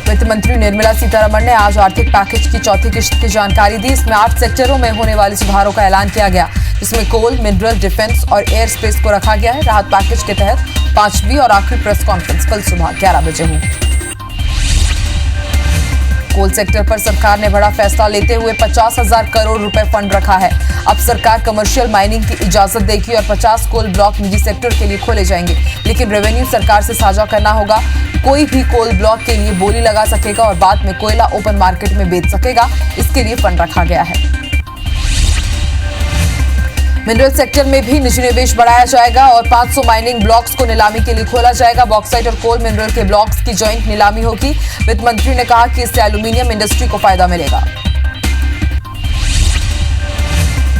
वित्त मंत्री निर्मला सीतारमण ने आज आर्थिक पैकेज की चौथी किश्त की जानकारी दी। इसमें 8 सेक्टरों में होने वाले सुधारों का ऐलान किया गया, जिसमें कोल, मिनरल, डिफेंस और एयर स्पेस को रखा गया है। राहत पैकेज के तहत 5वीं और आखिरी प्रेस कॉन्फ्रेंस कल सुबह 11 बजे होगी। कोल सेक्टर पर सरकार ने बड़ा फैसला लेते हुए 50,000 करोड़ रुपए फंड रखा है। अब सरकार कमर्शियल माइनिंग की इजाजत देगी और 50 कोल ब्लॉक निजी सेक्टर के लिए खोले जाएंगे, लेकिन रेवेन्यू सरकार से साझा करना होगा। कोई भी कोल ब्लॉक के लिए बोली लगा सकेगा और बाद में कोयला ओपन मार्केट में बेच सकेगा। इसके लिए फंड रखा गया है। मिनरल सेक्टर में भी निजी निवेश बढ़ाया जाएगा और 500 माइनिंग ब्लॉक्स को नीलामी के लिए खोला जाएगा। बॉक्साइट और कोल मिनरल के ब्लॉक्स की जॉइंट नीलामी होगी। वित्त मंत्री ने कहा कि इससे एल्यूमिनियम इंडस्ट्री को फायदा मिलेगा।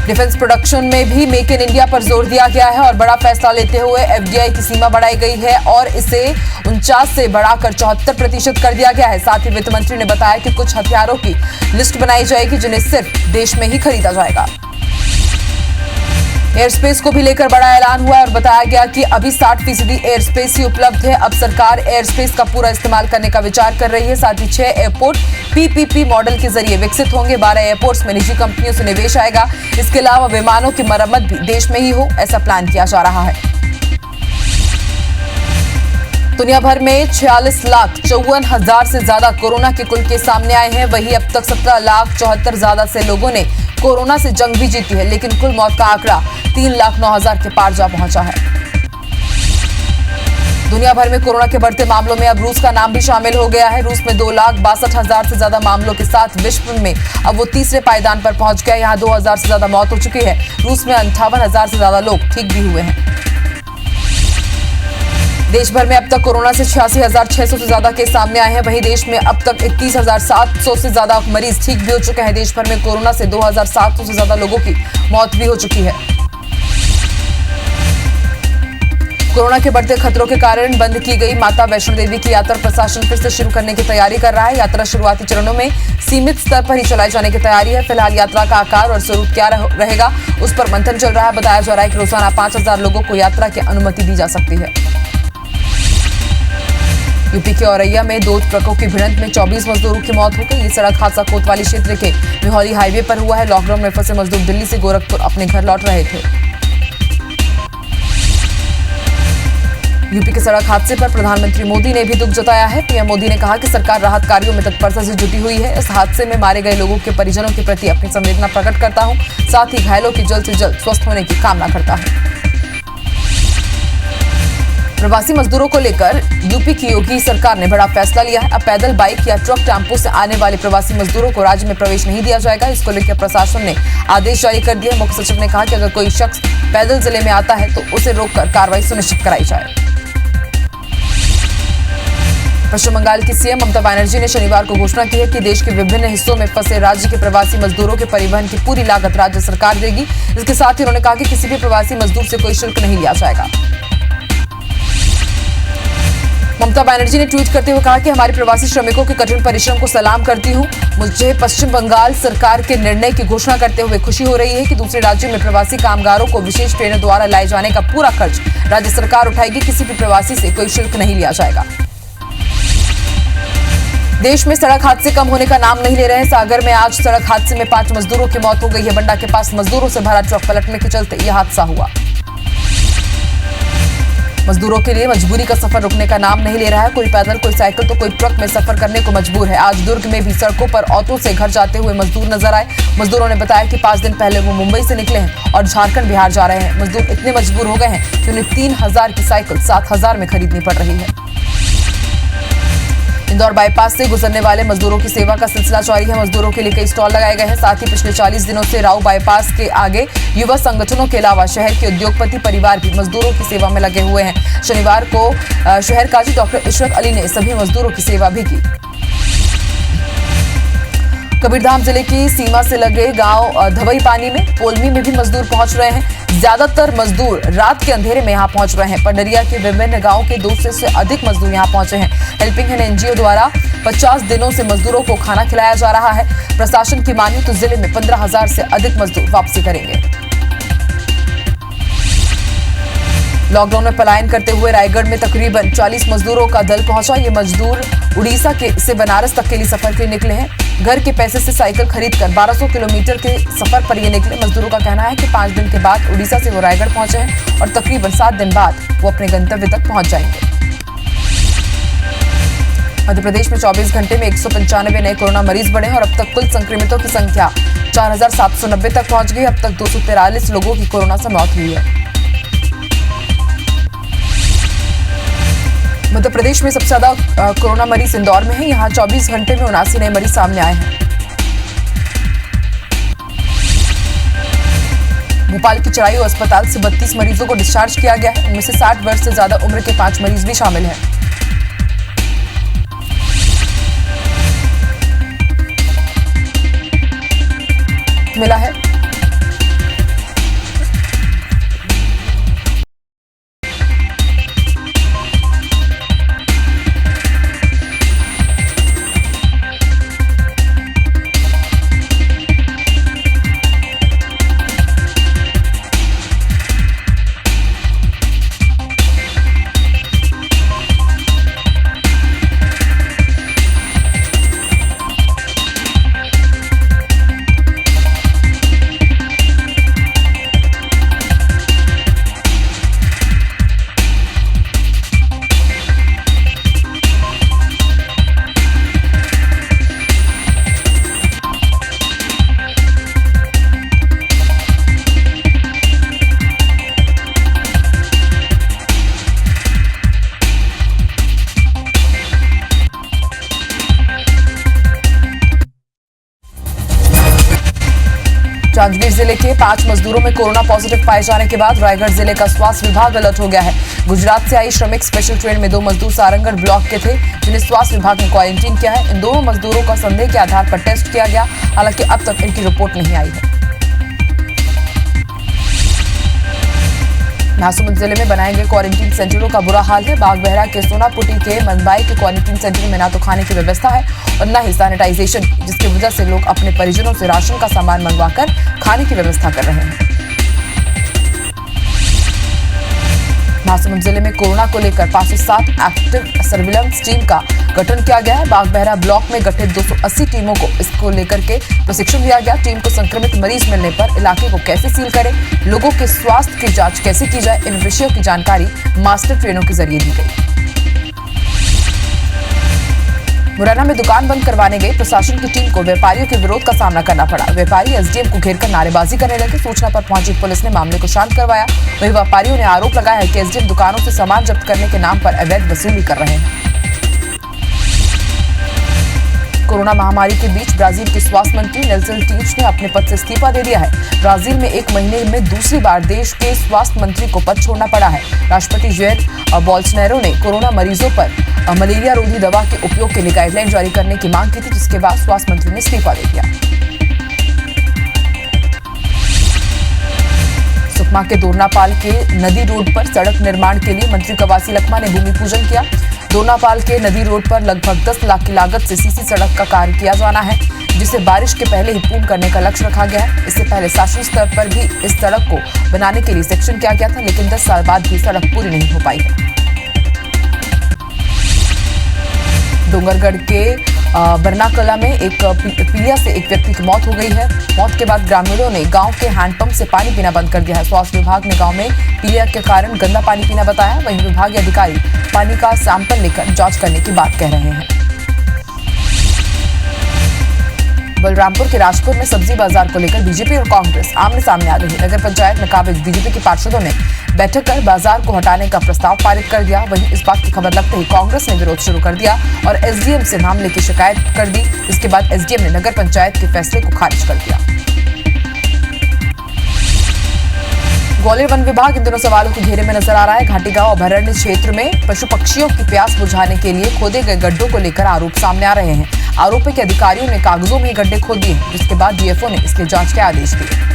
डिफेंस प्रोडक्शन में भी मेक इन इंडिया पर जोर दिया गया है और बड़ा फैसला लेते हुए एफडीआई की सीमा बढ़ाई गई है और इसे 49 से बढ़ाकर 74% कर दिया गया है। साथ ही वित्त मंत्री ने बताया कि कुछ हथियारों की लिस्ट बनाई जाएगी, जिन्हें सिर्फ देश में ही खरीदा जाएगा। एयर स्पेस को भी लेकर बड़ा ऐलान हुआ और बताया गया कि अभी 60% एयर स्पेस ही उपलब्ध है। अब सरकार एयर स्पेस का पूरा इस्तेमाल करने का विचार कर रही है। साथ ही 6 एयरपोर्ट पीपीपी मॉडल के जरिए विकसित होंगे। 12 एयरपोर्ट्स में निजी कंपनियों से निवेश आएगा। इसके अलावा विमानों की मरम्मत भी देश में ही हो, ऐसा प्लान किया जा रहा है। दुनिया भर में 46,54,000 से ज्यादा कोरोना के कुल केस सामने आए हैं। वहीं अब तक 17,74,000 से लोगों ने कोरोना से जंग भी जीती है, लेकिन कुल मौत का आंकड़ा 3,09,000 के पार जा पहुंचा है। दुनिया भर में कोरोना के बढ़ते मामलों में अब रूस का नाम भी शामिल हो गया है। रूस में 2,62,000 से ज्यादा मामलों के साथ विश्व में अब वो तीसरे पायदान पर पहुंच गया। यहाँ 2,000 से ज्यादा मौत हो चुकी है। रूस में 58,000 से ज्यादा लोग ठीक भी हुए हैं। देश भर में अब तक कोरोना से 86,600 से ज्यादा केस सामने आए हैं। वहीं देश में अब तक 31,700 से ज्यादा मरीज ठीक भी हो चुके हैं। देश भर में कोरोना से 2,700 से ज्यादा लोगों की मौत भी हो चुकी है। कोरोना के बढ़ते खतरों के कारण बंद की गई माता वैष्णो देवी की यात्रा प्रशासन फिर से शुरू करने की तैयारी कर रहा है। यात्रा शुरुआती चरणों में सीमित स्तर पर ही चलाए जाने की तैयारी है। फिलहाल यात्रा का आकार और स्वरूप क्या रहेगा, उस पर मंथन चल रहा है। बताया जा रहा है कि रोजाना 5,000 लोगों को यात्रा की अनुमति दी जा सकती है। यूपी के औरैया में 2 ट्रकों की भिड़ंत में 24 मजदूरों की मौत हो गई। ये सड़क हादसा कोतवाली क्षेत्र के मिहौली हाईवे पर हुआ है। लॉकडाउन में फंसे मजदूर दिल्ली से गोरखपुर अपने घर लौट रहे थे। यूपी के सड़क हादसे पर प्रधानमंत्री मोदी ने भी दुख जताया है। पीएम मोदी ने कहा कि सरकार राहत कार्यों में तत्परता से जुटी हुई है। इस हादसे में मारे गए लोगों के परिजनों के प्रति अपनी संवेदना प्रकट करता हूं। साथ ही घायलों की जल्द से जल्द स्वस्थ होने की कामना करता हूं। प्रवासी मजदूरों को लेकर यूपी की योगी सरकार ने बड़ा फैसला लिया है। अब पैदल, बाइक या ट्रक, टेम्पो से आने वाले प्रवासी मजदूरों को राज्य में प्रवेश नहीं दिया जाएगा। इसको लेकर प्रशासन ने आदेश जारी कर दिया है। मुख्य सचिव ने कहा कि अगर कोई शख्स पैदल जिले में आता है तो उसे रोककर कार्रवाई सुनिश्चित कराई जाए। पश्चिम बंगाल की सीएम ममता बनर्जी ने शनिवार को घोषणा की है कि देश के विभिन्न हिस्सों में फंसे राज्य के प्रवासी मजदूरों के परिवहन की पूरी लागत राज्य सरकार देगी। इसके साथ ही उन्होंने कहा कि किसी भी प्रवासी मजदूर से कोई शुल्क नहीं लिया जाएगा। ममता बनर्जी ने ट्वीट करते हुए कहा कि हमारे प्रवासी श्रमिकों के कठिन परिश्रम को सलाम करती हूं। मुझे पश्चिम बंगाल सरकार के निर्णय की घोषणा करते हुए खुशी हो रही है कि दूसरे राज्यों में प्रवासी कामगारों को विशेष ट्रेनों द्वारा लाए जाने का पूरा खर्च राज्य सरकार उठाएगी। किसी भी प्रवासी से कोई शुल्क नहीं लिया जाएगा। देश में सड़क हादसे कम होने का नाम नहीं ले रहे हैं। सागर में आज सड़क हादसे में 5 मजदूरों की मौत हो गई है। बंडा के पास मजदूरों से भरा ट्रक पलटने के चलते यह हादसा हुआ। मजदूरों के लिए मजबूरी का सफर रुकने का नाम नहीं ले रहा है। कोई पैदल, कोई साइकिल तो कोई ट्रक में सफर करने को मजबूर है। आज दुर्ग में भी सड़कों पर ऑटो से घर जाते हुए मजदूर नजर आए। मजदूरों ने बताया कि 5 दिन पहले वो मुंबई से निकले हैं और झारखंड, बिहार जा रहे हैं। मजदूर इतने मजबूर हो गए हैं कि उन्हें 3,000 की साइकिल 7,000 में खरीदनी पड़ रही है। इंदौर बाईपास से गुजरने वाले मजदूरों की सेवा का सिलसिला जारी है। मजदूरों के लिए कई स्टॉल लगाए गए हैं। साथ ही पिछले 40 दिनों से राव बाईपास के आगे युवा संगठनों के अलावा शहर के उद्योगपति परिवार भी मजदूरों की सेवा में लगे हुए हैं। शनिवार को शहर काजी डॉक्टर इशरत अली ने सभी मजदूरों की सेवा भी की। कबीरधाम जिले की सीमा से लगे गांव धवई पानी में पोलमी में भी मजदूर पहुंच रहे हैं। ज्यादातर मजदूर रात के अंधेरे में यहां पहुंच रहे हैं। पंडरिया के विभिन्न गांवों के 200 से अधिक मजदूर यहां पहुंचे हैं। हेल्पिंग हैंड एनजीओ द्वारा 50 दिनों से मजदूरों को खाना खिलाया जा रहा है। प्रशासन की माने तो जिले में 15,000 से अधिक मजदूर वापसी करेंगे। लॉकडाउन में पलायन करते हुए रायगढ़ में तकरीबन 40 मजदूरों का दल पहुंचा। ये मजदूर उड़ीसा से बनारस तक के लिए सफर के लिए निकले हैं। घर के पैसे से साइकिल खरीदकर 1200 किलोमीटर के सफर पर ये निकले। मजदूरों का कहना है कि 5 दिन के बाद उड़ीसा से वो रायगढ़ पहुंचे हैं और तकरीबन 7 दिन बाद वो अपने गंतव्य तक पहुंच जाएंगे। मध्य प्रदेश में 24 घंटे में 195 नए कोरोना मरीज बढ़े और अब तक कुल संक्रमितों की संख्या 4790 तक पहुंच गई। अब तक 243 लोगों की कोरोना से मौत हुई है। मध्य प्रदेश में सबसे ज्यादा कोरोना मरीज इंदौर में है। यहां 24 घंटे में 79 नए मरीज सामने आए हैं। भोपाल के चिरायू अस्पताल से 32 मरीजों को डिस्चार्ज किया गया है। इनमें से 60 वर्ष से ज्यादा उम्र के 5 मरीज भी शामिल हैं। मिला है जांजगीर जिले के 5 मजदूरों में कोरोना पॉजिटिव पाए जाने के बाद रायगढ़ जिले का स्वास्थ्य विभाग अलर्ट हो गया है। गुजरात से आई श्रमिक स्पेशल ट्रेन में 2 मजदूर सारंगगढ़ ब्लॉक के थे, जिन्हें स्वास्थ्य विभाग ने क्वारंटीन किया है। इन दोनों मजदूरों का संदेह के आधार पर टेस्ट किया गया, हालांकि अब तक इनकी रिपोर्ट नहीं आई है। महासमुंद जिले में बनाए गए क्वारंटीन सेंटरों का बुरा हाल है। बागबहरा के सोनापुटी के मनबाई के क्वारंटीन सेंटर में न तो खाने की व्यवस्था है और न ही सैनिटाइजेशन, जिसकी वजह से लोग अपने परिजनों से राशन का सामान मंगवाकर खाने की व्यवस्था कर रहे हैं। महासमुंद जिले में कोरोना को लेकर 507 एक्टिव सर्विलांस टीम का गठन किया गया है। बागबहरा ब्लॉक में गठित 280 टीमों को इसको लेकर के प्रशिक्षण दिया गया। टीम को संक्रमित मरीज मिलने पर इलाके को कैसे सील करें, लोगों के स्वास्थ्य की जांच कैसे की जाए, इन विषयों की जानकारी मास्टर ट्रेनरों के जरिए दी गई। मुरैना में दुकान बंद करवाने गई प्रशासन की टीम को व्यापारियों के विरोध का सामना करना पड़ा। व्यापारी एसडीएम को घेरकर नारेबाजी करने लगे। सूचना पर पहुंची पुलिस ने मामले को शांत करवाया। वहीं व्यापारियों ने आरोप लगाया है कि एसडीएम दुकानों से सामान जब्त करने के नाम पर अवैध वसूली कर रहे हैं। कोरोना महामारी के बीच ब्राजील के स्वास्थ्य मंत्री नेल्सन टीच ने अपने पद से इस्तीफा दे दिया है। ब्राजील में 1 महीने में दूसरी बार देश के स्वास्थ्य मंत्री को पद छोड़ना पड़ा है। राष्ट्रपति जैर बोल्सोनारो ने कोरोना मरीजों पर मलेरिया रोधी दवा के उपयोग के लिए गाइडलाइन जारी करने की मांग की थी, जिसके बाद स्वास्थ्य मंत्री ने इस्तीफा दे दिया। सुकमा के दोरनापाल के नदी रोड पर सड़क निर्माण के लिए मंत्री कवासी लखमा ने भूमि पूजन किया। दोरनापाल के नदी रोड पर लगभग 10 लाख की लागत से सीसी सड़क का कार्य किया जाना है, जिसे बारिश के पहले ही पूर्ण करने का लक्ष्य रखा गया है। इससे पहले शासकीय स्तर पर भी इस सड़क को बनाने के लिए सेक्शन किया गया था, लेकिन 10 साल बाद भी सड़क पूरी नहीं हो पाई है। डोंगरगढ़ के बरनाकला में एक पीलिया से एक व्यक्ति की मौत हो गई है। मौत के बाद ग्रामीणों ने गांव के हैंडपंप से पानी पीना बंद कर दिया है। स्वास्थ्य विभाग ने गांव में पीलिया के कारण गंदा पानी पीना बताया। वहीं विभागीय अधिकारी पानी का सैंपल लेकर जांच करने की बात कह रहे हैं। बलरामपुर के राजपुर में सब्जी बाजार को लेकर बीजेपी और कांग्रेस आमने सामने आ गई है। नगर पंचायत में काबिज बीजेपी के पार्षदों ने बैठक कर बाजार को हटाने का प्रस्ताव पारित कर दिया। वहीं इस बात की खबर लगते ही कांग्रेस ने विरोध शुरू कर दिया और एसडीएम से मामले की शिकायत कर दी। इसके बाद एसडीएम ने नगर पंचायत के फैसले को खारिज कर दिया। ग्वालियर वन विभाग इन दिनों सवालों के घेरे में नजर आ रहा है। घाटीगांव अभयारण्य क्षेत्र में पशु पक्षियों की प्यास बुझाने के लिए खोदे गए गड्ढों को लेकर आरोप सामने आ रहे हैं। आरोप है कि अधिकारियों ने कागजों में गड्ढे खोद दिए, जिसके बाद डीएफओ ने इसके जांच के आदेश दिए।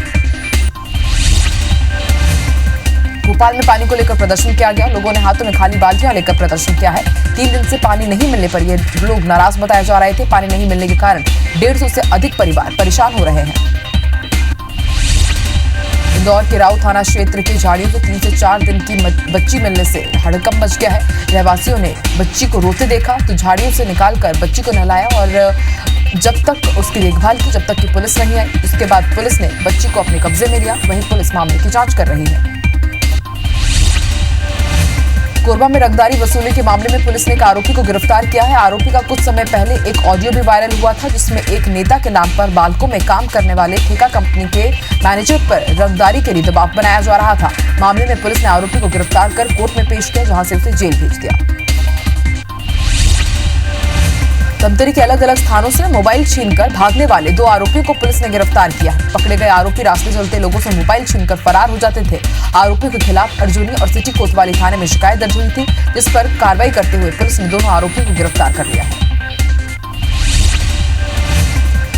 भोपाल में पानी को लेकर प्रदर्शन किया गया। लोगों ने हाथों में खाली बाल्टियां लेकर प्रदर्शन किया है। 3 दिन से पानी नहीं मिलने पर ये लोग नाराज बताए जा रहे थे। पानी नहीं मिलने के कारण 150 से अधिक परिवार परेशान हो रहे हैं। इंदौर के राऊ थाना क्षेत्र के झाड़ियों से 3 से 4 दिन की बच्ची मिलने से हड़कंप मच गया है। रहवासियों ने बच्ची को रोते देखा तो झाड़ियों से निकालकर बच्ची को नहलाया और जब तक उसकी देखभाल की, जब तक कि पुलिस नहीं आई। उसके बाद पुलिस ने बच्ची को अपने कब्जे में लिया। वहीं पुलिस मामले की जांच कर रही है। कोरबा में रंगदारी वसूली के मामले में पुलिस ने एक आरोपी को गिरफ्तार किया है। आरोपी का कुछ समय पहले एक ऑडियो भी वायरल हुआ था, जिसमें एक नेता के नाम पर बाल्को में काम करने वाले ठेका कंपनी के मैनेजर पर रंगदारी के लिए दबाव बनाया जा रहा था। मामले में पुलिस ने आरोपी को गिरफ्तार कर कोर्ट में पेश किया, जहां से उसे जेल भेज दिया। धमतरी के अलग अलग स्थानों से मोबाइल छीनकर भागने वाले 2 आरोपियों को पुलिस ने गिरफ्तार किया। पकड़े गए आरोपी रास्ते चलते लोगों से मोबाइल छीनकर फरार हो जाते थे। आरोपियों के खिलाफ अर्जुनी और सिटी कोतवाली थाने में शिकायत दर्ज हुई थी, जिस पर कार्रवाई करते हुए पुलिस ने दोनों आरोपियों को गिरफ्तार कर लिया है।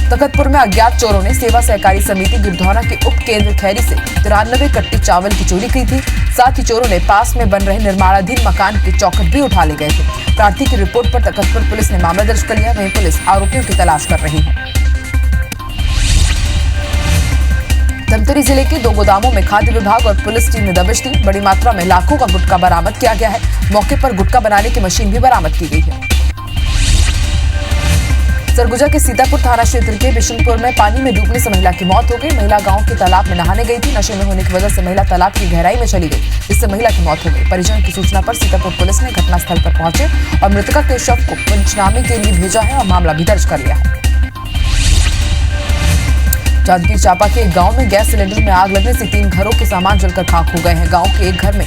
तखतपुर में अज्ञात चोरों ने सेवा सहकारी समिति गिरधौना के उप केंद्र खैरी से 93 कट्टी चावल की चोरी की थी। साथ ही चोरों ने पास में बन रहे निर्माणाधीन मकान के चौखट भी उठा ले गए थे। प्रार्थी की रिपोर्ट पर तखतपुर पुलिस ने मामला दर्ज कर लिया। वहीं पुलिस आरोपियों की तलाश कर रही है। धमतरी जिले के 2 गोदामों में खाद्य विभाग और पुलिस टीम ने दबिश दी। बड़ी मात्रा में लाखों का गुटखा बरामद किया गया है। मौके पर गुटखा बनाने की मशीन भी बरामद की गई है। सरगुजा के सीतापुर थाना क्षेत्र के बिशनपुर में पानी में डूबने से महिला की मौत हो गई। महिला गांव के तालाब में नहाने गई थी। नशे में होने की वजह से महिला तालाब की गहराई में चली गई, जिससे महिला की मौत हो गई। परिजन की सूचना पर सीतापुर पुलिस ने घटनास्थल पर पहुंचे और मृतका के शव को पंचनामे के लिए भेजा है और मामला भी दर्ज कर लिया है। जांजगीर चांपा के एक गांव में गैस सिलेंडर में आग लगने से 3 घरों के सामान जलकर खाक हो गए हैं। गांव के एक घर में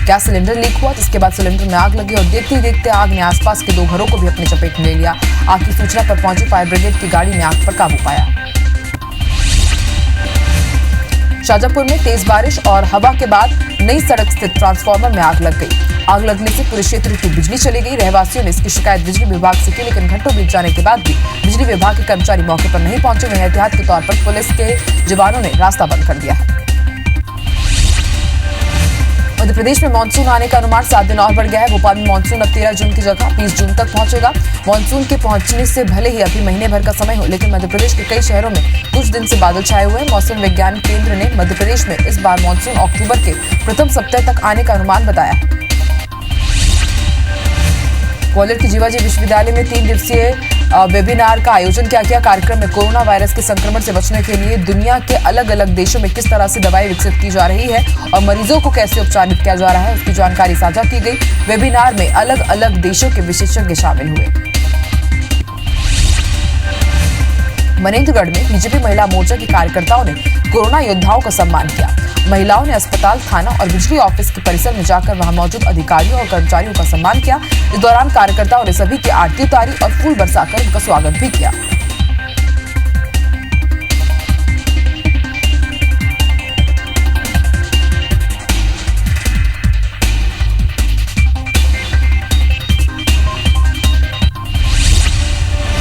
गैस सिलेंडर लीक हुआ, जिसके बाद सिलेंडर में आग लगी और देखते ही देखते आग ने आसपास के 2 घरों को भी अपनी चपेट में ले लिया। आग की सूचना पर पहुंची फायर ब्रिगेड की गाड़ी ने आग पर काबू पाया। शाजापुर में तेज बारिश और हवा के बाद नई सड़क स्थित ट्रांसफार्मर में आग लग गई। आग लगने से पूरे क्षेत्र की बिजली चली गई। रहवासियों ने इसकी शिकायत बिजली विभाग से की, लेकिन घंटों बीत जाने के बाद भी बिजली विभाग के कर्मचारी मौके पर नहीं पहुंचे। वहीं एहतियात के तौर पर पुलिस के जवानों ने रास्ता बंद कर दिया है। मध्य प्रदेश में मानसून आने का अनुमान 7 दिन और बढ़ गया है। भोपाल में मानसून अब 13 जून की जगह 20 जून तक पहुंचेगा। मानसून के पहुंचने से भले ही अभी महीने भर का समय हो, लेकिन मध्य प्रदेश के कई शहरों में कुछ दिन से बादल छाए हुए हैं। मौसम विज्ञान केंद्र ने मध्य प्रदेश में इस बार मानसून अक्टूबर के प्रथम सप्ताह तक आने का अनुमान बताया है। ग्वालियर के जीवाजी विश्वविद्यालय में 3 दिवसीय वेबिनार का आयोजन किया गया। कार्यक्रम में कोरोना वायरस के संक्रमण से बचने के लिए दुनिया के अलग अलग देशों में किस तरह से दवाई विकसित की जा रही है और मरीजों को कैसे उपचारित किया जा रहा है, उसकी जानकारी साझा की गई। वेबिनार में अलग अलग देशों के विशेषज्ञ शामिल हुए। मनेंद्रगढ़ में बीजेपी महिला मोर्चा के कार्यकर्ताओं ने कोरोना योद्धाओं का सम्मान किया। महिलाओं ने अस्पताल, थाना और बिजली ऑफिस के परिसर में जाकर वहां मौजूद अधिकारियों और कर्मचारियों का सम्मान किया। इस दौरान कार्यकर्ताओं ने सभी की आरती उतारी और फूल बरसाकर उनका स्वागत भी किया।